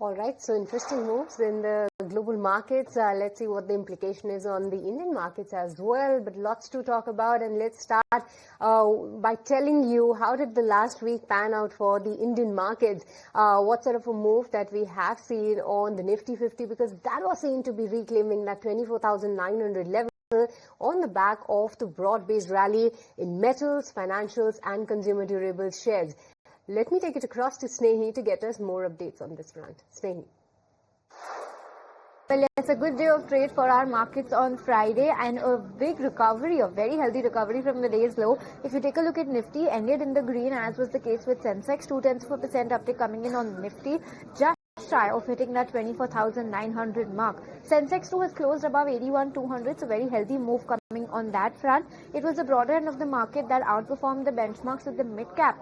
All right, so interesting moves in the global markets. Let's see what the implication is on the Indian markets as well, but lots to talk about. And let's start by telling you how did the last week pan out for the Indian markets. What sort of a move that we have seen on the Nifty 50, because that was seen to be reclaiming that 24,900 level on the back of the broad-based rally in metals, financials and consumer durables shares. Let me take it across to Snehi to get us more updates on this front. Snehi. Well, it's a good day of trade for our markets on Friday and a big recovery, a very healthy recovery from the day's low. If you take a look at Nifty, ended in the green as was the case with Sensex, 0.2% uptick coming in on Nifty, just shy of hitting that 24,900 mark. Sensex too has closed above 81,200, so very healthy move coming on that front. It was the broader end of the market that outperformed the benchmarks with the midcap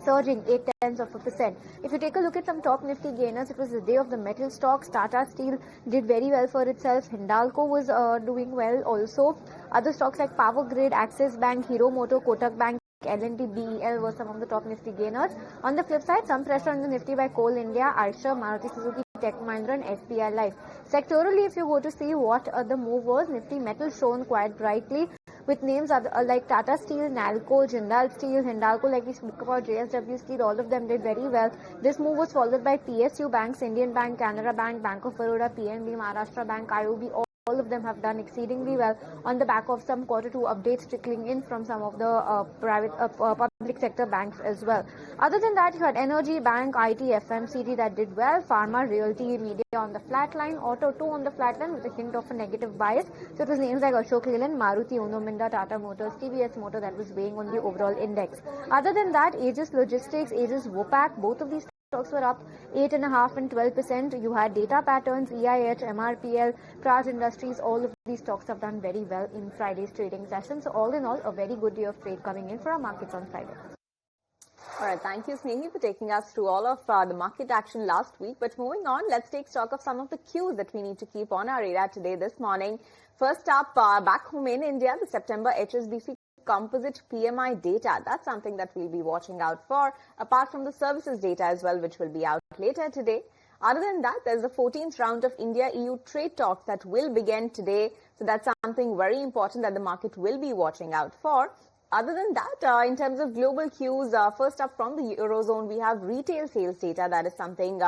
surging 0.8%. If you take a look at some top Nifty gainers, it was the day of the metal stocks. Tata Steel did very well for itself. Hindalco was doing well also. Other stocks like Power Grid, Axis Bank, Moto, Kotak Bank, L&T, BEL were some of the top Nifty gainers. On the flip side, some pressure on the Nifty by Coal India, Eicher, Maruti, Suzuki, Tech Mahindra and SBI Life. Sectorally, if you go to see what the move was, Nifty metal shone quite brightly, with names like Tata Steel, Nalco, Jindal Steel, Hindalco, like we spoke about, JSW Steel, all of them did very well. This move was followed by PSU banks, Indian Bank, Canara Bank, Bank of Baroda, PNB, Maharashtra Bank, IOB, all of them have done exceedingly well on the back of some Q2 updates trickling in from some of the public sector banks as well. Other than that, you had Energy, Bank, IT, FMCG that did well, Pharma, Realty, Media on the flat line, Auto 2 on the flat line with a hint of a negative bias. So it was names like Ashok Leyland, Maruti, Uno Minda, Tata Motors, TVS Motor that was weighing on the overall index. Other than that, Aegis Logistics, Aegis Vopak, both of these stocks were up 8.5% and 12%. You had Data Patterns, EIH, MRPL, Praj Industries, all of these stocks have done very well in Friday's trading session. So all in all, a very good day of trade coming in for our markets on Friday. All right, thank you, Snehi, for taking us through all of the market action last week. But moving on, let's take stock of some of the cues that we need to keep on our radar today, this morning. First up, back home in India, the September HSBC composite PMI data. That's something that we'll be watching out for, apart from the services data as well, which will be out later today. Other than that, there's the 14th round of India-EU trade talks that will begin today. So that's something very important that the market will be watching out for. Other than that, in terms of global cues, first up from the Eurozone, we have retail sales data. That is something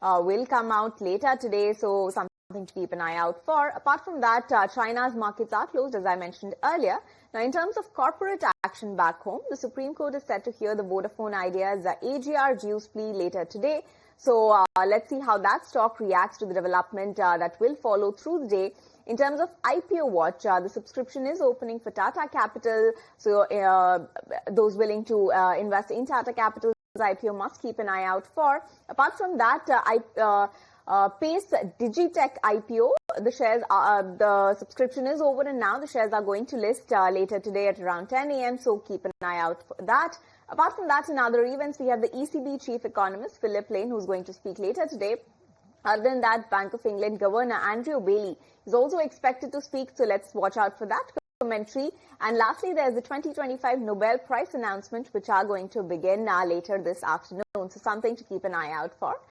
will come out later today. So something to keep an eye out for. Apart from that, China's markets are closed, as I mentioned earlier. Now, in terms of corporate action back home, the Supreme Court is set to hear the Vodafone Idea's AGR dues plea later today. So let's see how that stock reacts to the development that will follow through the day. In terms of IPO watch, the subscription is opening for Tata Capital. So those willing to invest in Tata Capital's IPO must keep an eye out for. Apart from that, Pace Digitech IPO, the shares, the subscription is over and now the shares are going to list later today at around 10 a.m. So keep an eye out for that. Apart from that, in other events, we have the ECB chief economist, Philip Lane, who's going to speak later today. Other than that, Bank of England Governor Andrew Bailey is also expected to speak, so let's watch out for that commentary. And lastly, there's the 2025 Nobel Prize announcement, which are going to begin later this afternoon. So something to keep an eye out for.